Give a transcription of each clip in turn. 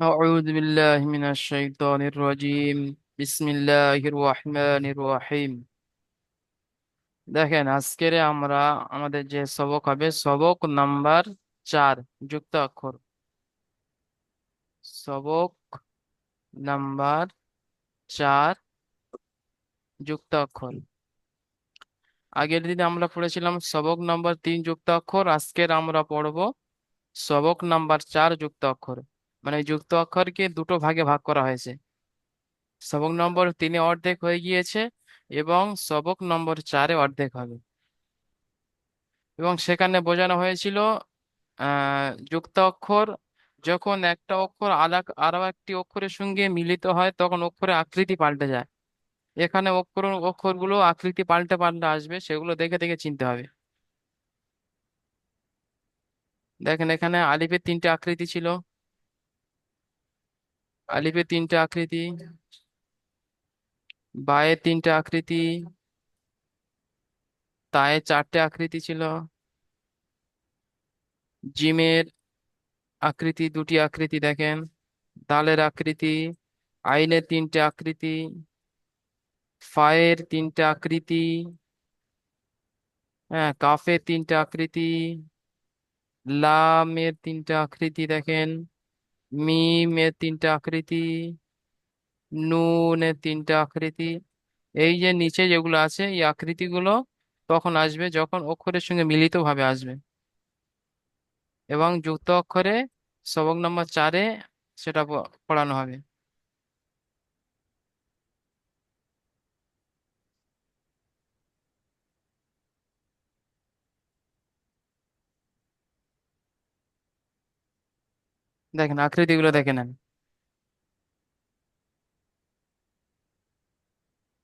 أعوذ بالله من الشيطان الرجيم بسم الله الرحمن الرحيم। দেখেন আজকের আমরা আমাদের যে সবক হবে সবক নাম্বার 4 যুক্ত অক্ষর। সবক নাম্বার 4 যুক্ত অক্ষর। আগের দিনে আমরা পড়েছিলাম সবক নাম্বার 3 যুক্ত অক্ষর। আজকের আমরা পড়ব সবক নাম্বার 4 যুক্ত অক্ষর। মানে এই যুক্ত অক্ষরকে দুটো ভাগে ভাগ করা হয়েছে। সবক নম্বর 3 অর্ধেক হয়ে গিয়েছে এবং সবক নম্বর 4 অর্ধেক হবে। এবং সেখানে বোঝানো হয়েছিল যুক্ত অক্ষর যখন একটা অক্ষর আরো একটি অক্ষরের সঙ্গে মিলিত হয় তখন অক্ষরের আকৃতি পাল্টে যায়। এখানে অক্ষরগুলো আকৃতি পাল্টে পাল্টে আসবে, সেগুলো দেখে দেখে চিনতে হবে। দেখেন এখানে আলিফের 3টে আকৃতি ছিল। আলিফের 3টে আকৃতি, বায়ের 3টে আকৃতি, তায়ের 4টে আকৃতি ছিল, জিমের আকৃতি 2টি আকৃতি দেখেন, দালের আকৃতি, আইনের 3টে আকৃতি, ফায়ের 3টে আকৃতি, হ্যাঁ কাফের 3টে আকৃতি, লামের 3টে আকৃতি দেখেন, মিমের 3টে আকৃতি, নুনের 3টে আকৃতি। এই যে নিচে যেগুলো আছে এই আকৃতিগুলো তখন আসবে যখন অক্ষরের সঙ্গে মিলিত ভাবে আসবে। এবং যুক্ত অক্ষরে সবক নম্বর 4-এ সেটা পড়ানো হবে। দেখেন আকৃতিগুলো দেখে নেন।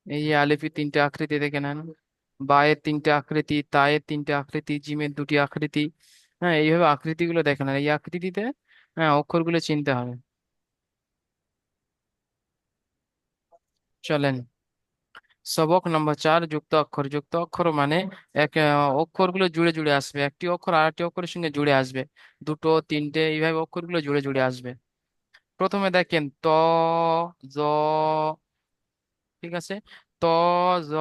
এই যে আলিফি 3টে আকৃতি দেখে নেন, বায়ের 3টে আকৃতি, তায়ের 3টে আকৃতি, জিমের 2টি আকৃতি। হ্যাঁ এইভাবে আকৃতিগুলো দেখে নেন, এই আকৃতিতে হ্যাঁ অক্ষরগুলো চিনতে হবে। চলেন, সবক নম্বর 4 যুক্ত অক্ষর। যুক্ত অক্ষর মানে অক্ষরগুলো জুড়ে জুড়ে আসবে, একটি অক্ষর আরেকটি অক্ষরের সঙ্গে জুড়ে আসবে, দুটো তিনটে এইভাবে অক্ষরগুলো জুড়ে জুড়ে আসবে। প্রথমে দেখেন ত, জ, ঠিক আছে। ত, জ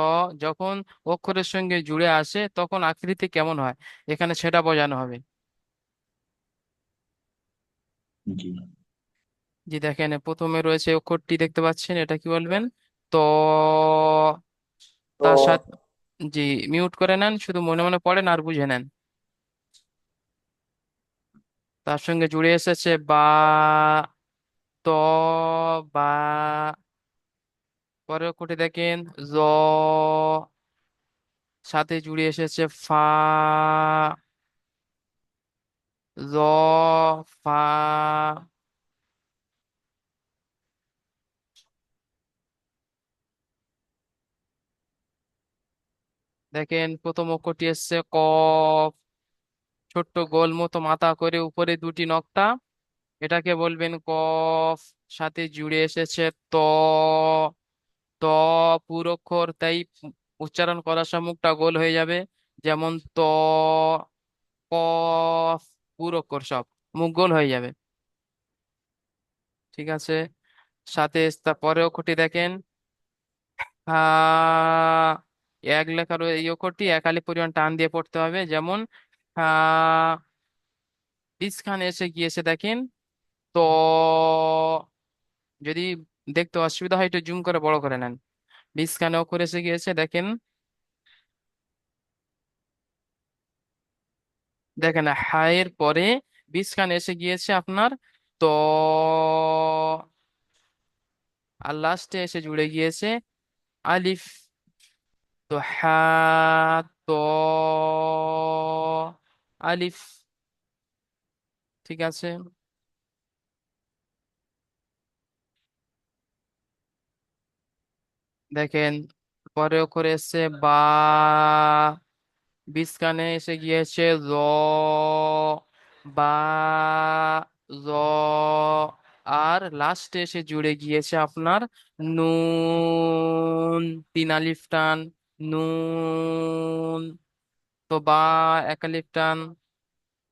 যখন অক্ষরের সঙ্গে জুড়ে আসে তখন আকৃতি কেমন হয় এখানে সেটা বোঝানো হবে। জি। জি দেখেন প্রথমে রয়েছে অক্ষরটি দেখতে পাচ্ছেন, এটা কি বলবেন? তো তো তার সাথে, জি মিউট করে নেন, শুধু মনে মনে পড়েন আর বুঝে নেন। তার সঙ্গে জুড়ে এসেছে বা, ত, বা। পরের অক্ষরটি দেখেন জ, সাথে জুড়ে এসেছে ফা, জ, ফা। দেখেন প্রথম অক্ষরটি এসেছে কফ, ছোট্ট গোল মতো মাথা করে উপরে 2টি নক্তা, এটাকে বলবেন কফ। সাথে জুড়ে এসেছে ত, ত পুরো অক্ষর, তাই উচ্চারণ করার সময় মুখটা গোল হয়ে যাবে, যেমন ত, কফ, পুরো অক্ষর সব মুখ গোল হয়ে যাবে। ঠিক আছে। সাথে তার পরের অক্ষরটি দেখেন হা, এক লেখার এই অক্ষরটি একালি পরিমাণ টান দিয়ে পড়তে হবে, যেমন হা। খানে এসে গিয়েছে দেখেন তো, যদি দেখতে অসুবিধা হয় একটু জুম করে বড় করে নেন। খানে অক্ষর এসে গিয়েছে দেখেন, দেখেন হায়ের পরে খানে এসে গিয়েছে আপনার তো, আর লাস্টে এসে জুড়ে গিয়েছে আলিফ। তো হা, তো, আলিফ। ঠিক আছে। দেখেন পরে অক্ষর এসছে বা, কানে এসে গিয়েছে জ, বা, জ, আর লাস্টে এসে জুড়ে গিয়েছে আপনার নুন, 3 আলিফ টান, নুন। তো বা, 1 আলিফ টান,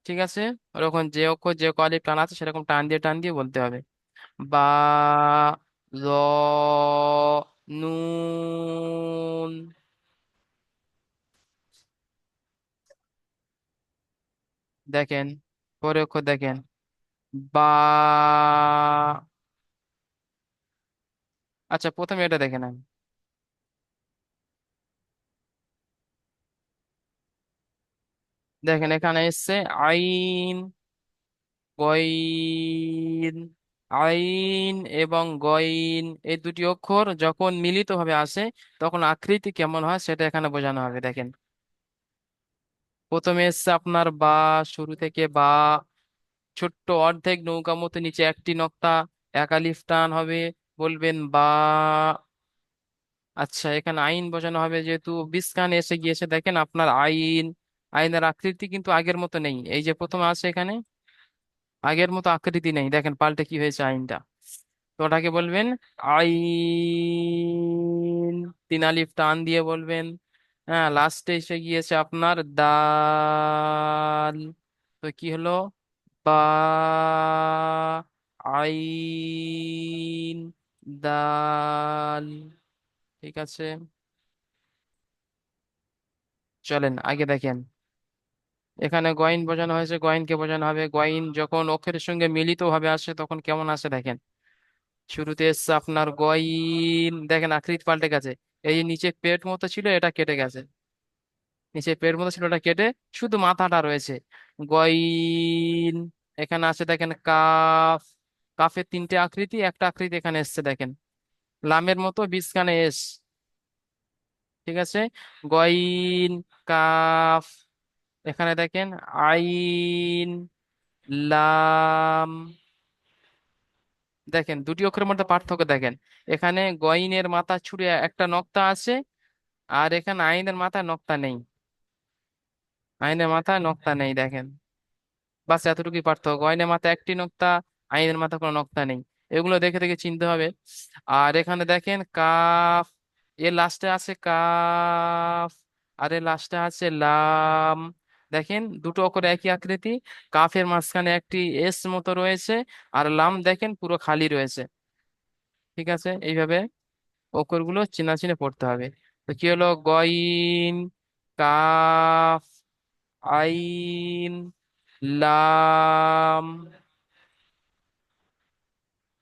ঠিক আছে, ওরকম যে অক্ষর যে কলি টান আছে সেরকম টান দিয়ে টান দিয়ে বলতে হবে। বা, র, নুন। দেখেন, পরে অক্ষর দেখেন, বা। আচ্ছা, প্রথমে এটা দেখে নেন। দেখেন এখানে এসছে আইন, গইন। আইন এবং গইন এই দুটি অক্ষর যখন মিলিত ভাবে আসে তখন আকৃতি কেমন হয় সেটা এখানে বোঝানো হবে। দেখেন, প্রথমে এসছে আপনার বা, শুরু থেকে বা, ছোট্ট অর্ধেক নৌকা মতো নিচে একটি নক্তা, এক আলিফ টান হবে, বলবেন বা। আচ্ছা, এখানে আইন বোঝানো হবে যেহেতু বিস্কান এসে গিয়েছে। দেখেন আপনার আইন, আইনের আকৃতি কিন্তু আগের মতো নেই। এই যে প্রথমে আছে এখানে আগের মতো আকৃতি নেই, দেখেন পাল্টে কি হয়েছে আইনটা। তো ওটাকে বলবেন আইন, তিন আলিফ টান দিয়ে বলবেন। হ্যাঁ, লাস্টে এসে গিয়েছে আপনার দাল। তো কি হলো? বা, আইন, দাল। ঠিক আছে, চলেন আগে দেখেন। এখানে গয়েন বোঝানো হয়েছে, গয়েনকে বোঝানো হবে। গয়েন যখন অক্ষরের সঙ্গে মিলিত ভাবে আসে তখন কেমন আসে দেখেন। শুরুতে এসছে আপনার গইন, দেখেন আকৃতি পাল্টে গেছে। এই যে নিচে পেট মতো ছিল এটা কেটে গেছে, নিচে পেট মতো ছিল ওটা কেটে শুধু মাথাটা রয়েছে। গইন। এখানে আছে দেখেন কাফ, কাফের তিনটে আকৃতি, একটা আকৃতি এখানে এসছে দেখেন, লামের মতো বীজখানে এস। ঠিক আছে, গইন, কাফ। এখানে দেখেন আইন, লাম। দেখেন দুটি অক্ষরের মধ্যে পার্থক্য দেখেন। এখানে গইনের মাথা ছুঁড়ে একটা নক্তা আছে, আর এখানে আইনের মাথায় নক্তা নেই। আইনের মাথায় নক্তা নেই দেখেন, বাস এতটুকুই পার্থক্য। গয়নের মাথায় একটি নক্তা, আইনের মাথায় কোনো নক্তা নেই। এগুলো দেখে দেখে চিনতে হবে। আর এখানে দেখেন কাফ, এর লাস্টে আছে কাফ, আর এর লাস্টে আছে লাম। দেখেন দুটো অক্ষর একই আকৃতি, কাফের মাঝখানে একটি এস মতো রয়েছে, আর লাম দেখেন পুরো খালি রয়েছে। ঠিক আছে, এইভাবে অক্ষরগুলো চিনা চিনে পড়তে হবে। তো কি হলো? গইন, কাফ, আইন, লাম।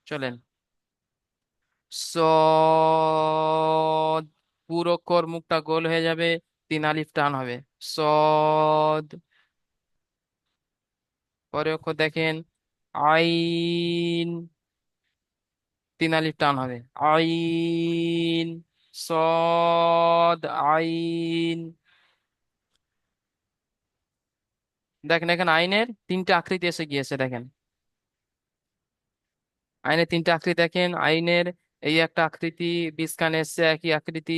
চলেন, সদ। পুরো অক্ষর মুখটা গোল হয়ে যাবে, তিন আলিফ টান হবে, সদ। পরে অক্ষর দেখেন আইন, তিন আলিফ টান হবে, আইন, সদ, আইন। দেখেন এখানে আইনের তিনটা আকৃতি এসে গিয়েছে দেখেন। আইনের তিনটা আকৃতি দেখেন, আইনের এই একটা আকৃতি, বিস্কানে এসছে একই আকৃতি,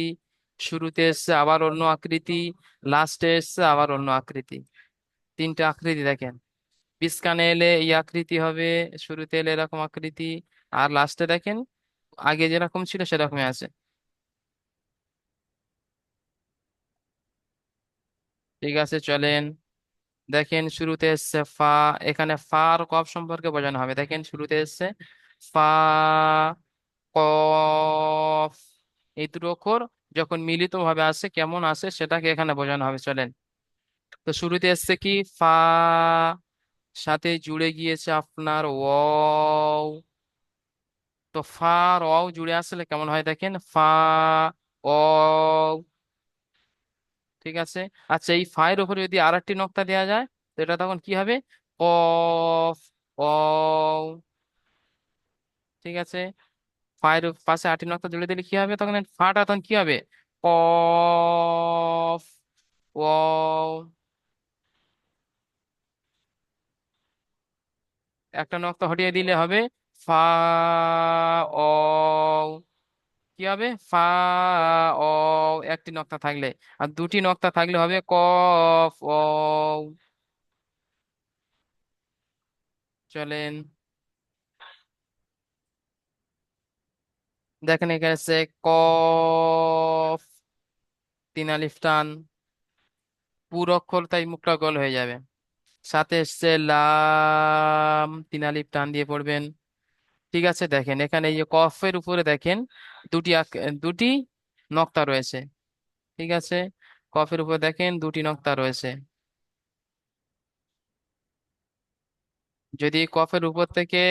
শুরুতে এসছে আবার অন্য আকৃতি, লাস্টে এসছে আবার অন্য আকৃতি। তিনটা আকৃতি দেখেন, বিস্কানে এলে এই আকৃতি হবে, শুরুতে এলে এরকম আকৃতি, আর লাস্টে দেখেন আগে যেরকম ছিল সেরকমই আছে। ঠিক আছে, চলেন দেখেন শুরুতে এসছে ফা। এখানে ফা আর কফ সম্পর্কে বোঝানো হবে। দেখেন শুরুতে এসছে ফা, কফ। এই দুটো অক্ষর যখন মিলিত ভাবে আসে কেমন আসে সেটাকে এখানে বোঝানো হবে। চলেন, তো শুরুতে এসছে কি ফা, সাথে জুড়ে গিয়েছে আপনার ওয়াও। তো ফা আর ওয়াও জুড়ে আসলে কেমন হয় দেখেন, ফা, ও। ঠিক আছে, আচ্ছা এই ফায়ের উপরে যদি আর একটি নক্তা দেওয়া যায় তো এটা তখন কি হবে? কফ, ও। ঠিক আছে, ফায়ের পাশে আটটি নক্তা জুড়ে দিলে কি হবে তখন? ফাটা তখন কি হবে? কফ, ও। একটা নক্তা হটিয়ে দিলে হবে ফা, ও। কি হবে? ফা, ও। একটি নক্তা থাকলে, আর দুটি নক্তা থাকলে হবে কফ, ও। চলেন দেখেন এখানে আছে কফ, তিন আলিফ টান, পুরো অক্ষর তাই মুখটা গোল হয়ে যাবে। সাথে এসছে লাম, তিন আলিফ টান দিয়ে পড়বেন। ঠিক আছে, দেখেন এখানে এই যে কফের উপরে দেখেন দুটি নক্তা রয়েছে। ঠিক আছে, কফের উপরে দেখেন দুটি নক্তা রয়েছে। যদি কফের উপর থেকে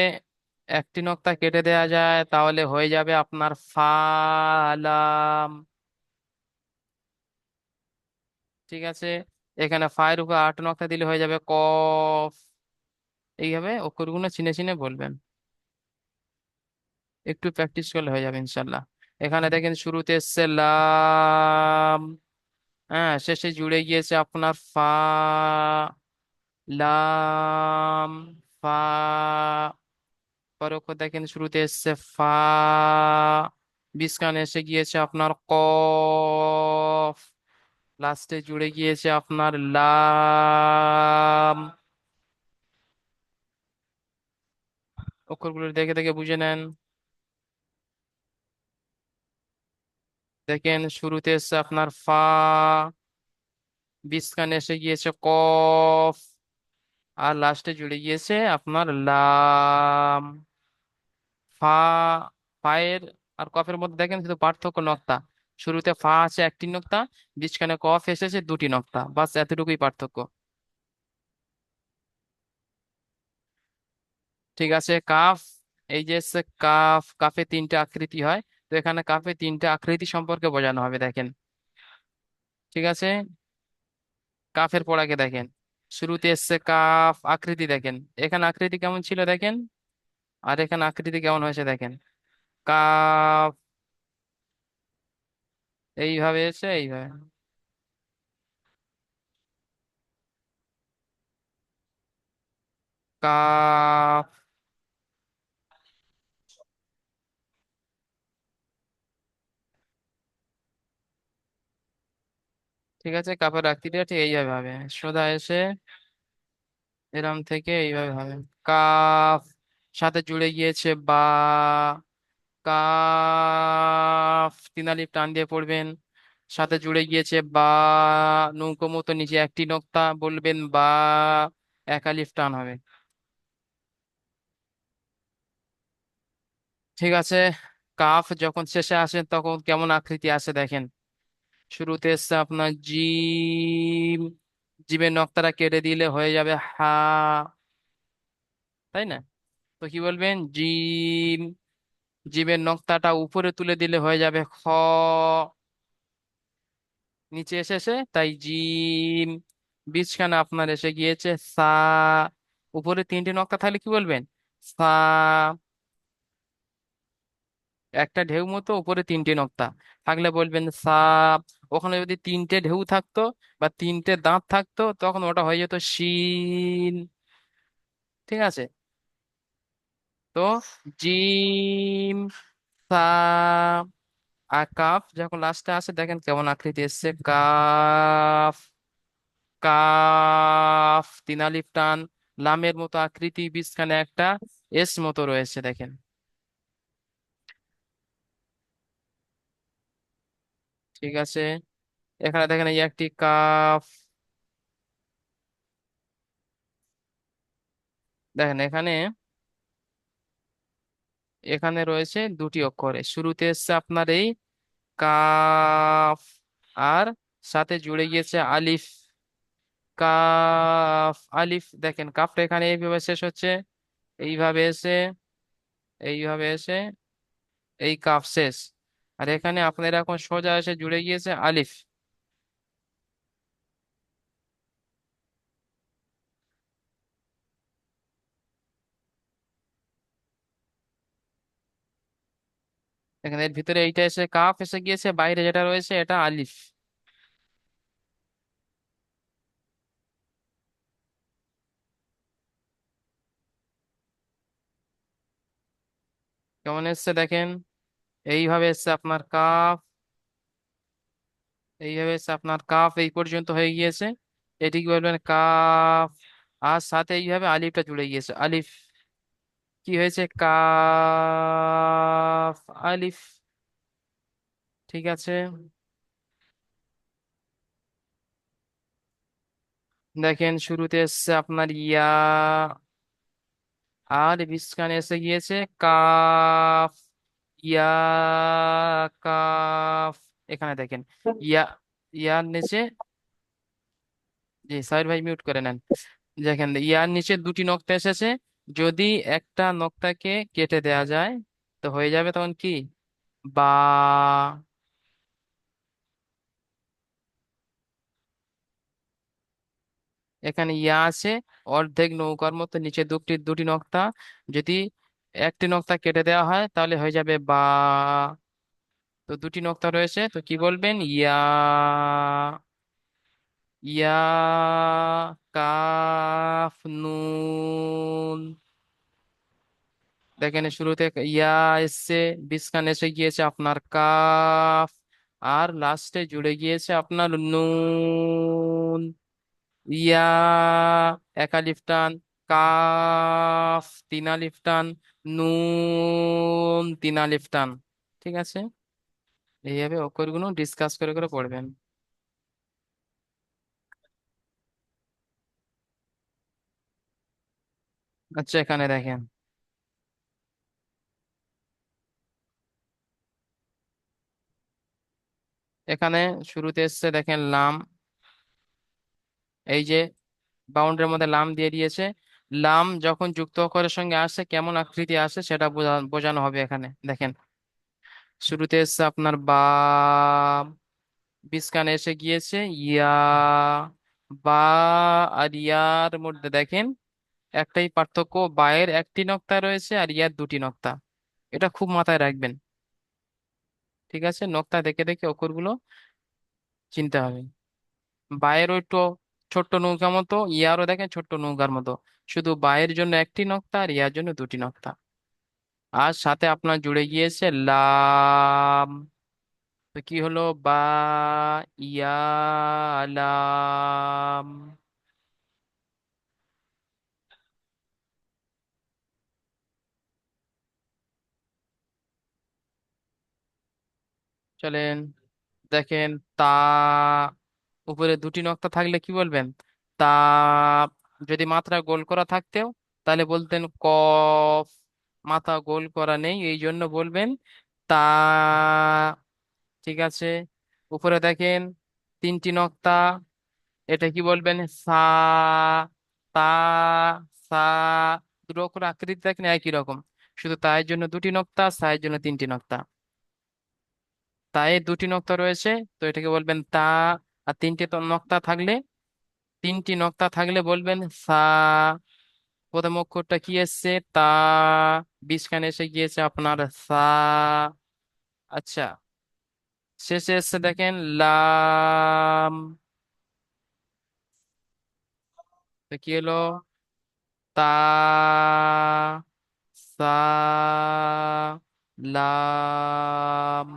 একটি নক্তা কেটে দেওয়া যায় তাহলে হয়ে যাবে আপনার ফালাম। ঠিক আছে, এখানে ফায়ের উপর আট নক্তা দিলে হয়ে যাবে কফ। এইভাবে অক্ষরগুলো চিনে চিনে বলবেন, একটু প্র্যাকটিস করলে হয়ে যাবে ইনশাল্লাহ। এখানে দেখেন শুরুতে এসছে লাম, হ্যাঁ শেষে জুড়ে গিয়েছে আপনার ফা, লাম, ফা। পরে অক্ষর দেখেন শুরুতে এসছে ফা, বিস্কান এসে গিয়েছে আপনার কফ, লাস্টে জুড়ে গিয়েছে আপনার লাম। অক্ষরগুলো দেখে দেখে বুঝে নেন। দেখেন শুরুতে এসছে আপনার ফা, বিস্কান এসে গিয়েছে কফ, আর লাস্টে জুড়ে গিয়েছে আপনার লাম। ফা, ফায়ের আর কফের মধ্যে দেখেন শুধু পার্থক্য নক্তা। শুরুতে ফা আছে একটি নক্তা, মাঝখানে কফ এসেছে দুটি নক্তা, বাস এতটুকুই পার্থক্য। ঠিক আছে, কাফ, এই যে হচ্ছে কাফ, কাফে তিনটা আকৃতি হয়। তো এখানে কাফে তিনটা আকৃতি সম্পর্কে বোঝানো হবে, দেখেন। ঠিক আছে, কাফের পড়াকে দেখেন, শুরুতে এসছে কাফ, আকৃতি দেখেন। এখানে আকৃতি কেমন ছিল দেখেন, আর এখানে আকৃতি কেমন হয়েছে দেখেন। কাফ, এইভাবে এসে এইভাবে কাফ। ঠিক আছে, কাপের আকৃতিটা ঠিক এইভাবে হবে, সোজা এসে এরম থেকে এইভাবে হবে। কাফ, সাথে জুড়ে গিয়েছে বা, কাফ, তিন আলিফ টান দিয়ে পড়বেন। সাথে জুড়ে গিয়েছে বা, নৌকো মতো নিচে একটি নোক্তা বলবেন বা, এক আলিফ টান হবে। ঠিক আছে, কাফ যখন শেষে আসেন তখন কেমন আকৃতি আসে দেখেন। শুরুতে এসছে আপনার জিম, জিমের নক্তাটা কেটে দিলে হয়ে যাবে হা, তাই না? তো কি বলবেন, জিম, জিমের নক্তাটা উপরে তুলে দিলে হয়ে যাবে খ, নিচে এসেছে তাই জিম, বীজখানা আপনার এসে গিয়েছে সা। উপরে তিনটে নক্তা থাকলে কি বলবেন, সা, একটা ঢেউ মতো উপরে তিনটে নক্তা থাকলে বলবেন সা। ওখানে যদি তিনটে ঢেউ থাকতো বা তিনটে দাঁত থাকতো তখন ওটা হয়ে যেত শিন। ঠিক আছে, তো জিম, সা, আর কাফ যখন লাস্টে আসে দেখেন কেমন আকৃতি এসছে, কাফ, কাফ, তিন আলিফ টান, লামের মতো আকৃতি, বীজখানে একটা এস মতো রয়েছে দেখেন। ঠিক আছে, এখানে দেখেন এই একটি কাফ, দেখেন এখানে, এখানে রয়েছে দুটি অক্ষরে, শুরুতে এসছে আপনার এই কাফ, আর সাথে জুড়ে গিয়েছে আলিফ। কাফ, আলিফ, দেখেন কাফটা এখানে এইভাবে শেষ হচ্ছে, এইভাবে এসে, এইভাবে এসে এই কাফ শেষ। আর এখানে আপনার এখন সোজা এসে জুড়ে গিয়েছে আলিফ। এখানে এর ভিতরে এইটা এসে কাফ এসে গিয়েছে, বাইরে যেটা রয়েছে এটা আলিফ। কেমন এসছে দেখেন, এইভাবে এসছে আপনার কাফ, এইভাবে এসছে আপনার কাফ, এই পর্যন্ত হয়ে গিয়েছে। এটি কি বলবেন, কাফ, আর সাথে এইভাবে আলিফটা জুড়ে গিয়েছে, আলিফ। কি হয়েছে, কাফ, আলিফ। ঠিক আছে, দেখেন শুরুতে এসছে আপনার ইয়া, আর মাঝখানে এসে গিয়েছে কাফ। ইয়া, কাফ। এখানে দেখেন ইয়া, ইয়ার নিচে, জি সাইড ভাই মিউট করে নেন। দেখেন ইয়ার নিচে দুটি নক্তা এসেছে, যদি একটা নক্তাকে কেটে দেয়া যায় তো হয়ে যাবে তখন কি, বা। এখানে ইয়া আছে, অর্ধেক নৌকার মতো নিচে দুটি দুটি নক্তা, যদি একটি নক্তা কেটে দেওয়া হয় তাহলে হয়ে যাবে বা। তো দুটি নক্তা রয়েছে, তো কি বলবেন, ইয়া। ইয়া, কাফ, নুন। দেখেন শুরুতে ইয়া এসছে, মাঝখানে এসে গিয়েছে আপনার কাফ, আর লাস্টে জুড়ে গিয়েছে আপনার নুন। ইয়া, এক আলিফ টান, কাফ তিন আলিফ টান, নুন তিন আলিফ টান। ঠিক আছে, এইভাবে অক্ষরগুলো ডিসকাস করে করে পড়বেন। আচ্ছা এখানে দেখেন, এখানে শুরুতে এসছে দেখেন লাম, এই যে বাউন্ডারির মধ্যে লাম দিয়ে দিয়েছে। লাম যখন যুক্ত অক্ষরের সঙ্গে আসে কেমন আকৃতি আসে সেটা বোঝানো হবে এখানে দেখেন। শুরুতে এসছে আপনার বা, মাঝখানে এসে গিয়েছে ইয়া। বা আর ইয়ার মধ্যে দেখেন একটাই পার্থক্য, বায়ের একটি নক্তা রয়েছে আর ইয়ার দুটি নক্তা। এটা খুব মাথায় রাখবেন। ঠিক আছে, নক্তা দেখে দেখে অক্ষরগুলো চিনতে হবে। বায়েরও একটু ছোট্ট নৌকা মতো, ইয়ারও দেখেন ছোট্ট নৌকার মতো, শুধু বায়ের জন্য একটি নক্তা আর ইয়ার জন্য দুটি নক্তা। আর সাথে আপনার জুড়ে গিয়েছে লাম, তো কি হলো, বা, ইয়া, লাম। চলেন দেখেন, তা, উপরে দুটি নক্তা থাকলে কি বলবেন, তা। যদি মাত্রা গোল করা থাকতেও তাহলে বলতেন কফ। মাথা গোল করা নেই, এই জন্য বলবেন তা। ঠিক আছে, উপরে দেখেন তিনটি নক্তা, এটা কি বলবেন, সা। তা, সা। দুটো অক্ষর আকৃতি দেখেন একই রকম, শুধু তায়ের জন্য দুটি নক্তা, সায়ের জন্য তিনটি নক্তা। তায়ে দুটি নক্তা রয়েছে, তো এটাকে বলবেন তা। আর তিনটি তো নক্তা থাকলে, তিনটি নক্তা থাকলে বলবেন সা। প্রথম অক্ষরটা কি এসছে, তা, মাঝখানে এসে গিয়েছে আপনার সা। আচ্ছা, শেষে এসছে দেখেন লাম, তো কি হলো, তা, সা, লাম।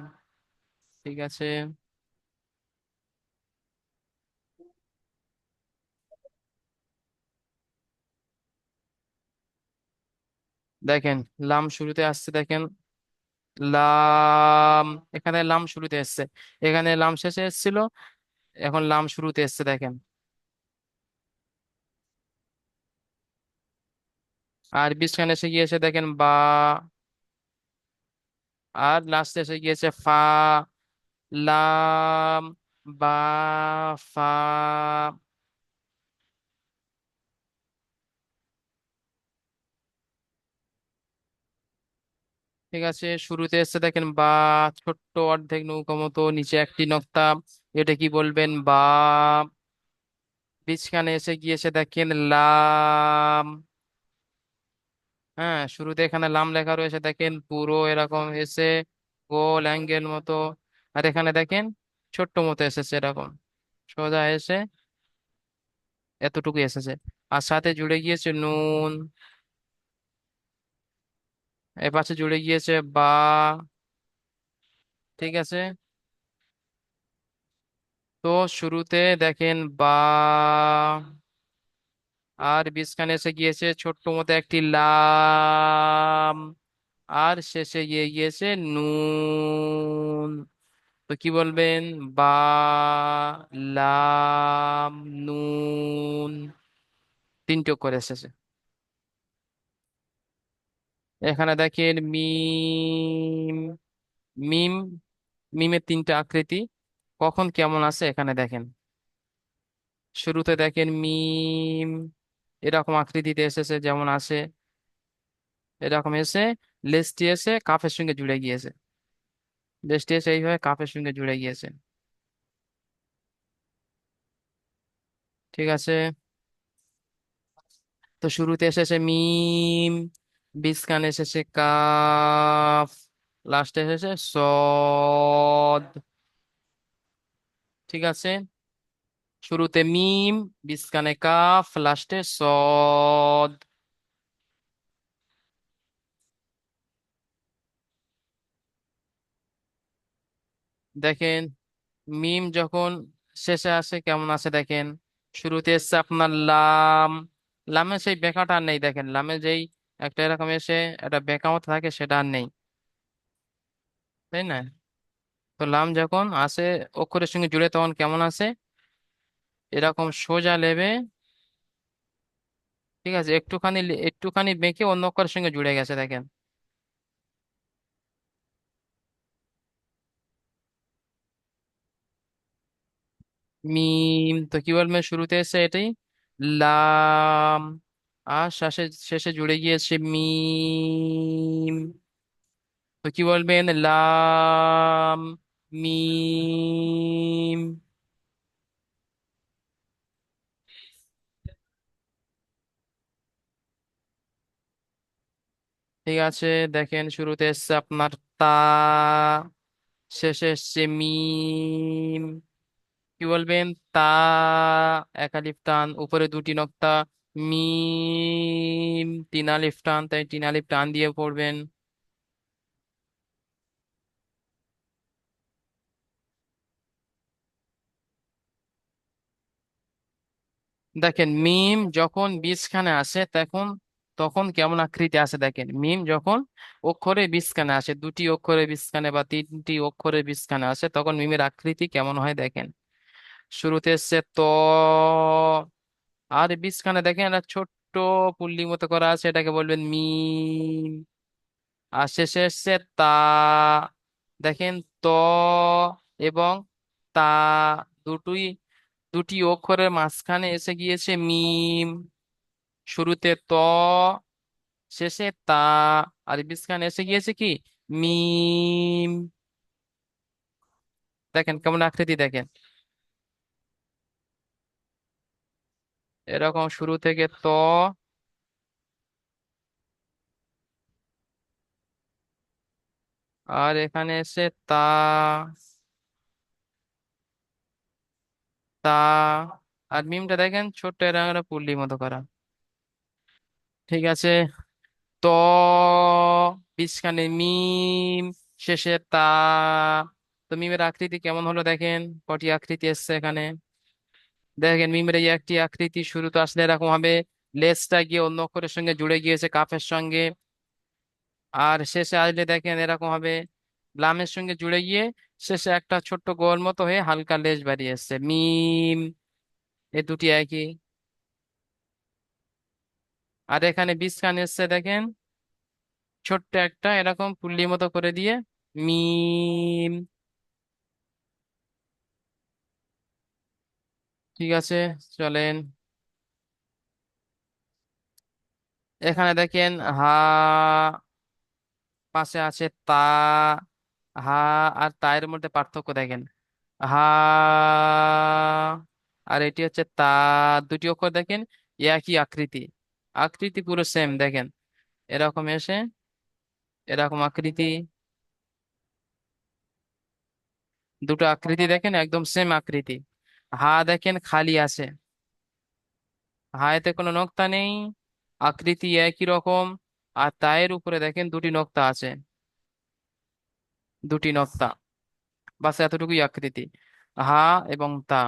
ঠিক আছে, দেখেন লাম শুরুতে আসছে দেখেন, লাম। এখানে লাম শুরুতে এসছে, এখানে লাম শেষে এসেছিল, এখন লাম শুরুতে এসছে দেখেন। আর মাঝখানে এসে গিয়েছে দেখেন বা, আর লাস্টে এসে গিয়েছে ফা। লাম, বা, ফা। ঠিক আছে, শুরুতে এসে দেখেন বা, ছোট্ট অর্ধেক নৌকা মতো নিচে একটি নক্তা, এটা কি বলবেন, বা। মাঝখানে এসে গিয়েছে দেখেন লাম। হ্যাঁ, শুরুতে এখানে লাম লেখা রয়েছে দেখেন, পুরো এরকম এসে গোল অ্যাঙ্গেল মতো। আর এখানে দেখেন ছোট্ট মতো এসেছে এরকম, সোজা এসে এতটুকু এসেছে। আর সাথে জুড়ে গিয়েছে নুন, এ পাশে জুড়ে গিয়েছে বা। ঠিক আছে, তো শুরুতে দেখেন বা, আর মাঝখানে এসে গিয়েছে ছোট্ট মতো একটি লাম, আর শেষে গিয়ে গিয়েছে নুন। তো কি বলবেন? বা, লাম, নুন, তিনটে করে এসেছে। এখানে দেখেন মিম। মিম, মিমের তিনটা আকৃতি কখন কেমন আছে এখানে দেখেন। শুরুতে দেখেন মিম এরকম আকৃতিতে এসেছে, যেমন আছে এরকম এসে লেজটি এসে কাফের সঙ্গে জুড়ে গিয়েছে। লেজটি এসে এইভাবে কাফের সঙ্গে জুড়ে গিয়েছে। ঠিক আছে। তো শুরুতে এসেছে মিম, বিজখানে এসেছে কাফ, লাস্টে এসেছে সদ। ঠিক আছে। শুরুতে মিম, বিজখানে কাফ, লাস্টে সদ। দেখেন মিম যখন শেষে আসে কেমন আছে দেখেন। শুরুতে এসছে আপনার লাম, লামে সেই বেঁকাটা আর নেই দেখেন, লামে যেই একটা এরকম এসে একটা বেঁকা মতো থাকে সেটা আর নেই, তাই না? তো লাম যখন আসে অক্ষরের সঙ্গে জুড়ে তখন কেমন আছে? এরকম সোজা লেবে, ঠিক আছে, একটুখানি বেঁকে অন্য অক্ষরের সঙ্গে জুড়ে গেছে দেখেন। মিম, তো কি বলবেন? শুরুতে এসে এটাই লাম, আর শেষে শেষে জুড়ে গিয়েছে মিম। তো কি বলবেন? লাম, মিম। ঠিক আছে। দেখেন শুরুতে এসছে আপনার তা, শেষে এসছে মিম। কি বলবেন? তা, এক আলিফ টান, উপরে দুটি নক্তা, মিম তিন আলিফ টান, তাই তিন আলিফ টান দিয়ে পড়বেন। দেখেন মিম যখন বীজখানে আসে তখন তখন কেমন আকৃতি আসে দেখেন। মিম যখন অক্ষরে বীজখানে আসে, দুটি অক্ষরে বীজখানে বা তিনটি অক্ষরে বীজখানে আসে, তখন মিমের আকৃতি কেমন হয় দেখেন। শুরুতে এসছে ত, আর বীজখানে দেখেন একটা ছোট্ট পুল্লির মতো করা আছে, এটাকে বলবেন মিম। আর শেষে এসছে তা, দেখেন ত এবং তা, দুটোই দুটি অক্ষরের মাঝখানে এসে গিয়েছে মিম। শুরুতে ত, শেষে তা, আর মাঝখানে এসে গিয়েছে কি? মিম। দেখেন কেমন আকৃতি দেখেন। এরকম শুরু থেকে ত, আর এখানে এসে তা, তা, আর মিমটা দেখেন ছোট্ট এরকম একটা পুল্লির মতো করা। ঠিক আছে। ত, মাঝখানে মিম, শেষে তা। তো মিমের আকৃতি কেমন হলো দেখেন, কটি আকৃতি এসছে এখানে। দেখেন মিমের এই একটি আকৃতি শুরুতে আসলে এরকম হবে, লেজটা গিয়ে অন্য অক্ষরের সঙ্গে জুড়ে গিয়েছে কাফের সঙ্গে। আর শেষে আসলে দেখেন এরকম হবে, লামের সঙ্গে জুড়ে গিয়ে শেষে একটা ছোট্ট গোল মতো হয়ে হালকা লেজ বাড়িয়ে এসছে মিম। এ দুটি একই। আর এখানে বীজখান এসছে দেখেন, ছোট্ট একটা এরকম পুল্লি মতো করে দিয়ে মিম। ঠিক আছে, চলেন। এখানে দেখেন হা, পাশে আছে তা, হা আর তা এর মধ্যে পার্থক্য দেখেন। হা আর এটি হচ্ছে তা, দুটি অক্ষর দেখেন একই আকৃতি, আকৃতি পুরো সেম দেখেন। এরকম এসে এরকম আকৃতি, দুটো আকৃতি দেখেন একদম সেম আকৃতি। হা দেখেন খালি আছে, হাতে কোনো নক্তা নেই, আকৃতি একই রকম। আর তায়ের উপরে দেখেন দুটি নক্তা আছে, দুটি নক্তা, বাস এতটুকুই আকৃতি, হা এবং তা।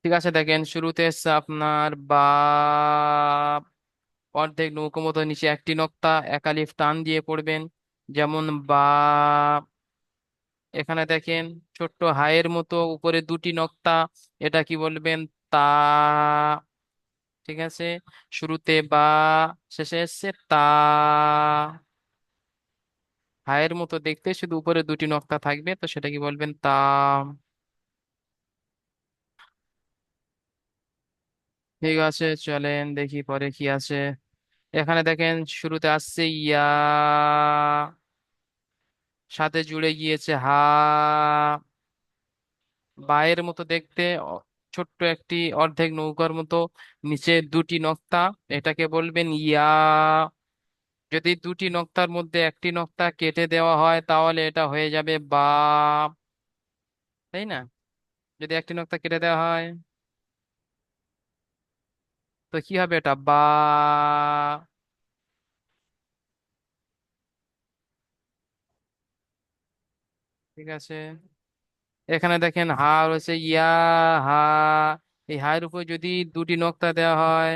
ঠিক আছে, দেখেন শুরুতে এসছে আপনার বা, অর্ধেক নৌকো মতো নিচে একটি নক্তা, একালিফ টান দিয়ে পড়বেন, যেমন বা। এখানে দেখেন ছোট্ট হায়ের মতো উপরে দুটি নক্তা, এটা কি বলবেন? তা। ঠিক আছে, শুরুতে বা, শেষে এসছে তা। হায়ের মতো দেখতে, শুধু উপরে দুটি নক্তা থাকবে, তো সেটা কি বলবেন? তা। ঠিক আছে, চলেন দেখি পরে কি আছে। এখানে দেখেন শুরুতে আসছে ইয়া, সাথে জুড়ে গিয়েছে হা, বায়ের মতো দেখতে, ছোট্ট একটি অর্ধেক নৌকার মতো, নিচে দুটি নক্তা, এটাকে বলবেন ইয়া। যদি দুটি নক্তার মধ্যে একটি নক্তা কেটে দেওয়া হয় তাহলে এটা হয়ে যাবে বা, তাই না? যদি একটি নক্তা কেটে দেওয়া হয় তো কি হবে? এটা বা। ঠিক আছে, এখানে দেখেন হা রয়েছে ইয়া, হা। এই হায়ের উপর যদি দুটি নক্তা দেওয়া হয়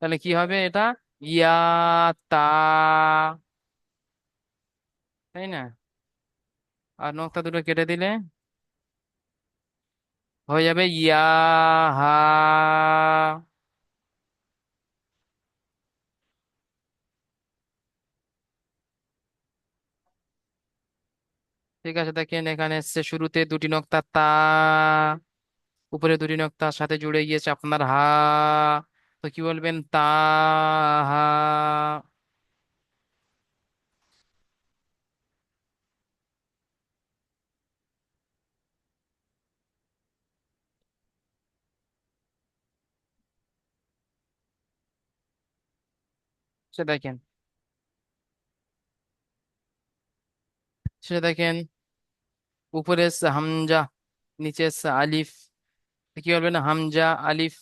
তাহলে কি হবে? এটা ইয়া, তা, তাই না? আর নক্তা দুটো কেটে দিলে হয়ে যাবে ইয়া, হা। ঠিক আছে, দেখেন এখানে এসছে শুরুতে দুটি নক্তা তা, উপরে দুটি নক্তার সাথে জুড়ে গিয়েছে আপনার হা, তো কি বলবেন? তা, হা। সে দেখেন, সে দেখেন উপরে এসছে হামজা, নিচে এসছে আলিফ, তো কি বলবেন? হামজা আলিফ।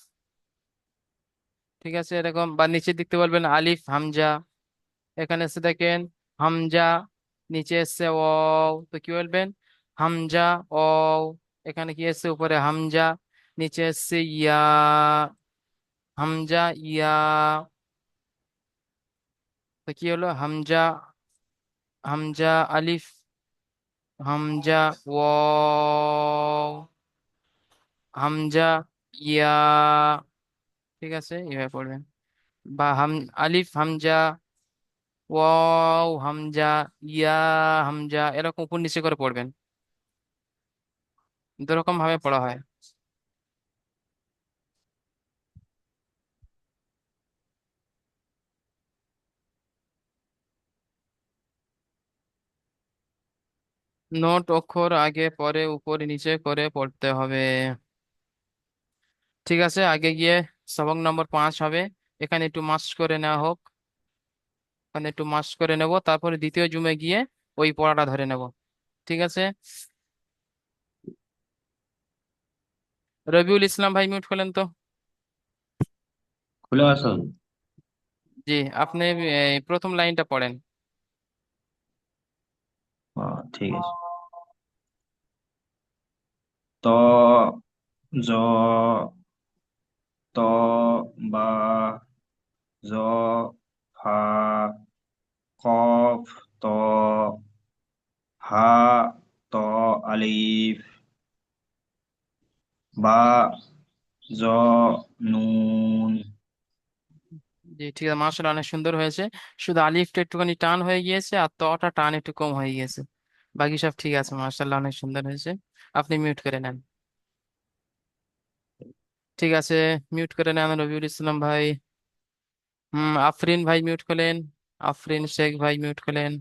ঠিক আছে, এরকম, বা নিচের দিকতে বলবেন আলিফ হামজা। এখানে এসে দেখেন হামজা, নিচে এসছে ও, তো কি বলবেন? হামজা ও। এখানে কি এসছে? উপরে হামজা, নিচে এসছে ইয়া, হামজা ইয়া, তো কি হলো? হামজা, হামজা আলিফ, হামজা ওয়াও, হামজা ইয়া। ঠিক আছে, এভাবে পড়বেন। বা আলিফ হামজা, ওয়াও হামজা, ইয়া হামজা, এরকম উপর নিচে করে পড়বেন। দুরকম ভাবে পড়া হয়। নোট অক্ষর আগে পরে উপরে নিচে করে পড়তে হবে। ঠিক আছে, আগে গিয়ে সবক নম্বর 5 হবে, এখানে একটু মাস্ক করে নেওয়া হোক। এখানে একটু মাস্ক করে নেব, তারপরে দ্বিতীয় জুমে গিয়ে ওই পড়াটা ধরে নেব। ঠিক আছে। রবিউল ইসলাম ভাই মিউট করলেন তো। খুলে আসুন। জি, আপনি প্রথম লাইনটা পড়েন। ঠিক আছে। ত, জ, ত, বা, জ, ফা, কফ, ত, হা, ত, আলিফ, বা, জ, নুন। জি, ঠিক আছে, মার্শাল অনেক সুন্দর হয়েছে। শুধু আলিফটা একটুখানি টান হয়ে গিয়েছে আর তটা টান একটু কম হয়ে গিয়েছে। বাকি সব ঠিক আছে, মার্শাল্লাহ অনেক সুন্দর হয়েছে। আপনি মিউট করে নেন। ঠিক আছে, মিউট করে নেন রবিউল ইসলাম ভাই। আফরিন ভাই মিউট করলেন। আফরিন শেখ ভাই মিউট করলেন।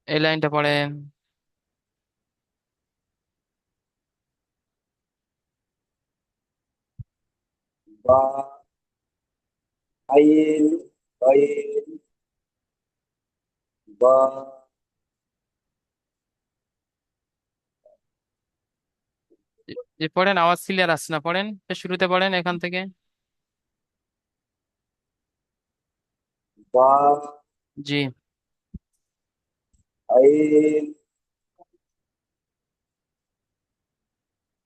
এই লাইনটা পড়েন। বা, আইন, বাইন, বা, যে যে পড়েন, আওয়াজ ক্লিয়ার আসছে না, পড়েন, শুরুতে পড়েন এখান থেকে। বা জি। আইন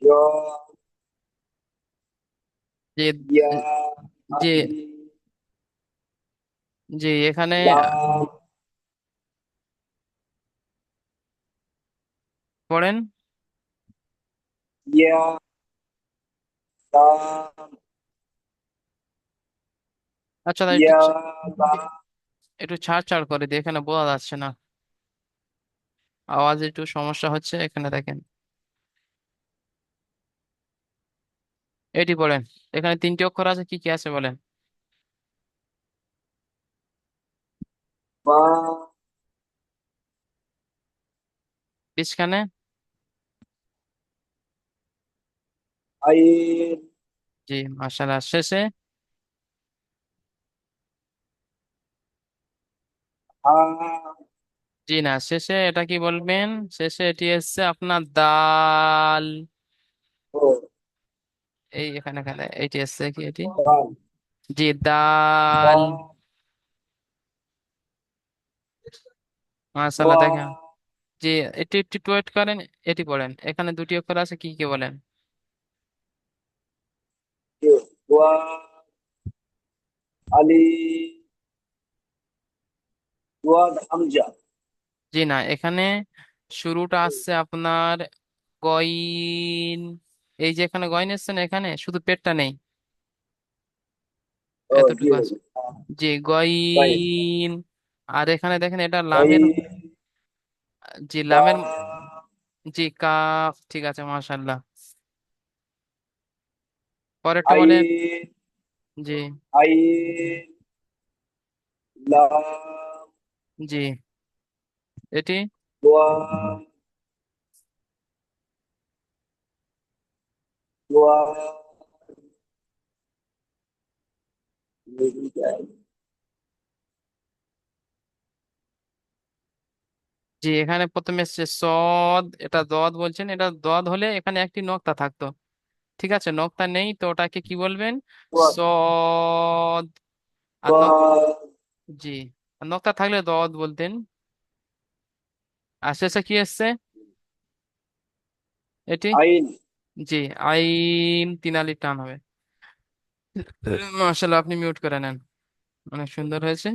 জ জি। ইয়া জি। আইন জি এখানে লাম পড়েন। ইয়া লাম আচ্ছা তাই একটু ইয়া লাম একটু ছাড় ছাড় করে দিই, এখানে বোঝা যাচ্ছে না, আওয়াজ একটু সমস্যা হচ্ছে এখানে দেখেন। এটি পড়েন। এখানে তিনটি অক্ষর আছে, কি কি আছে বলেন? বা মাঝখানে? আইন জি মাশাআল্লাহ। শেষে? হা জি না, শেষে এটা কি বলবেন? শেষে এটি এসছে আপনার দাল। ও এই এখানে এখানে এটি এসছে কি এটি? দাল জি বা দাল। মাশাআল্লাহ ওয়া দেখেন। জি। এটি একটু ওয়েট করেন। এটি পড়েন, এখানে দুটি অক্ষর আছে, কি কি বলেন? ওয়া আলি ওয়াদ হামজা জি না, এখানে শুরুটা আসছে আপনার গইন। এই যে এখানে গইন এসছে না, এখানে শুধু পেটটা নেই, ও জি এতটুকু ভাই আছে। জি ভাই গইন। আর এখানে দেখেন এটা ভাই লামের। জি বা লামের। জি কাফ, ঠিক আছে মাশাআল্লাহ। পরেরটা বলেন। আইন জি। আইন লাম জি এটি? ওয়া ওয়া জি এখানে প্রথমে এসছে সদ, এটা দদ বলছেন, এটা দদ হলে এখানে একটি নক্তা থাকতো, ঠিক আছে, নক্তা নেই তো ওটাকে কি বলবেন? ওয়া সদ। আর ওয়া জি, আর নক্তা থাকলে দদ বলতেন। আর শেষে কি এসছে এটি? আইন জি আইন, তিন আলির টান হবে। মাশাআল্লাহ, আপনি মিউট করে নেন। অনেক সুন্দর হয়েছে।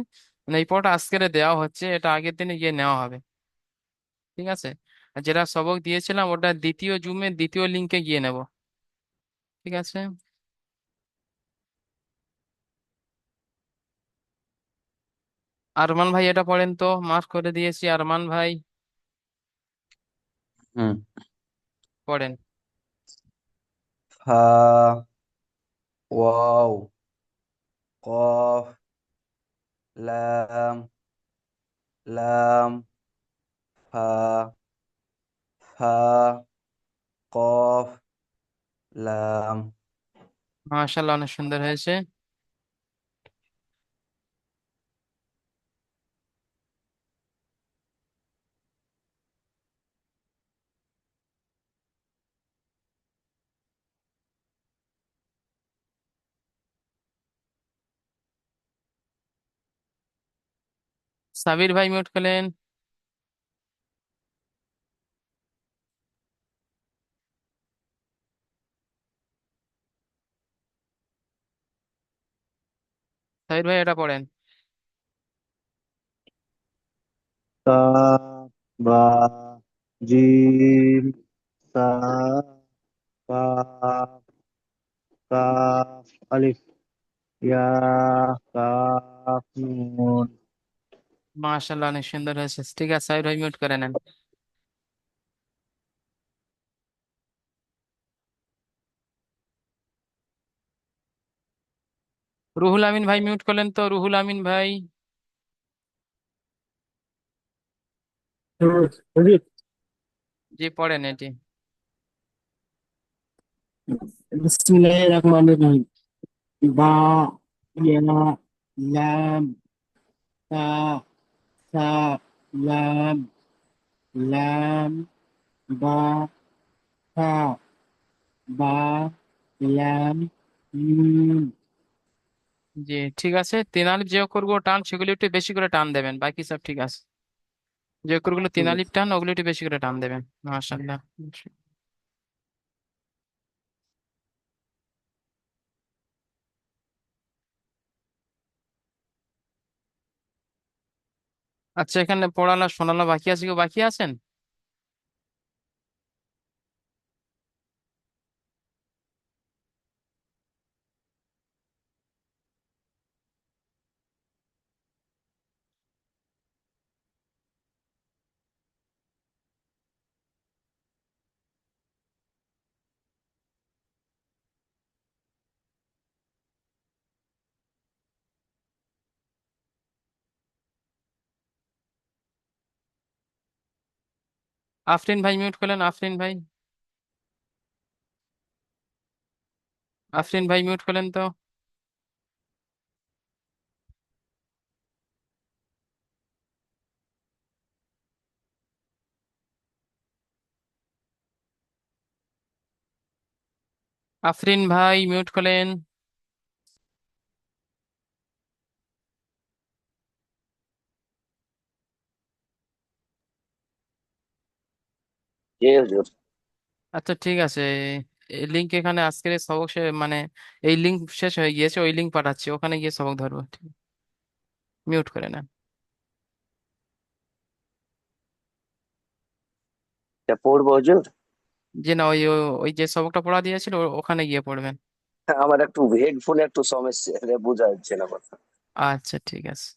মানে এই পড়াটা আজকের দেওয়া হচ্ছে, এটা আগের দিনে গিয়ে নেওয়া হবে, ঠিক আছে? আর যেটা সবক দিয়েছিলাম ওটা দ্বিতীয় জুমে দ্বিতীয় লিঙ্কে গিয়ে নেব, ঠিক আছে? আরমান ভাই এটা পড়েন তো, মার্ক করে দিয়েছি, আরমান ভাই হুম। পড়েন। ফা ওয়াও কফ লাম লাম ফা ফা কফ লাম। মাশাআল্লাহ অনেক সুন্দর হয়েছে। সাবির ভাই মিউট করলেন। সাবির ভাই এটা পড়েন। তা বা জিম সা কাফ কাফ আলিফ ইয়া কাফ নুন মাশাআল্লাহ অনেক সুন্দর হয়েছে, ঠিক আছে সাবির ভাই মিউট করে নেন। রুহুল আমিন ভাই মিউট করলেন তো, রুহুল আমিন ভাই জি পড়েন এটি। বিসমিল্লাহির রহমানির রহিম বা ইয়া লাম তা সা লাম লাম বা তা বা লাম মিম জি ঠিক আছে, 3 আলিফ যে অক্ষরগুলো টান সেগুলো একটু বেশি করে টান দেবেন, বাকি সব ঠিক আছে। যে অক্ষরগুলো তিন ঠিক আলিফ আছে। টান ওগুলো একটু বেশি করে টান দেবেন। মাশাআল্লাহ। আচ্ছা, এখানে পড়ানো শোনানো বাকি আছে, কেউ বাকি আছেন? আফরিন ভাই মিউট করলেন, আফরিন ভাই। আফরিন ভাই মিউট করলেন তো। আফরিন ভাই মিউট করলেন। জি হুজুর। আচ্ছা ঠিক আছে, এই লিঙ্ক এখানে আজকের এই সবক মানে এই লিঙ্ক শেষ হয়ে গিয়েছে, ওই লিঙ্ক পাঠাচ্ছি, ওখানে গিয়ে সবক ধরবো। ঠিক, মিউট করে নেন। এটা পড়বো হুজুর? যে না, ওই ওই ওই যে সবকটা পড়া দিয়েছিল ওখানে গিয়ে পড়বেন। আমার একটু হেডফোনে একটু সমস্যা, এটা বোঝা যাচ্ছে না কথা। আচ্ছা ঠিক আছে।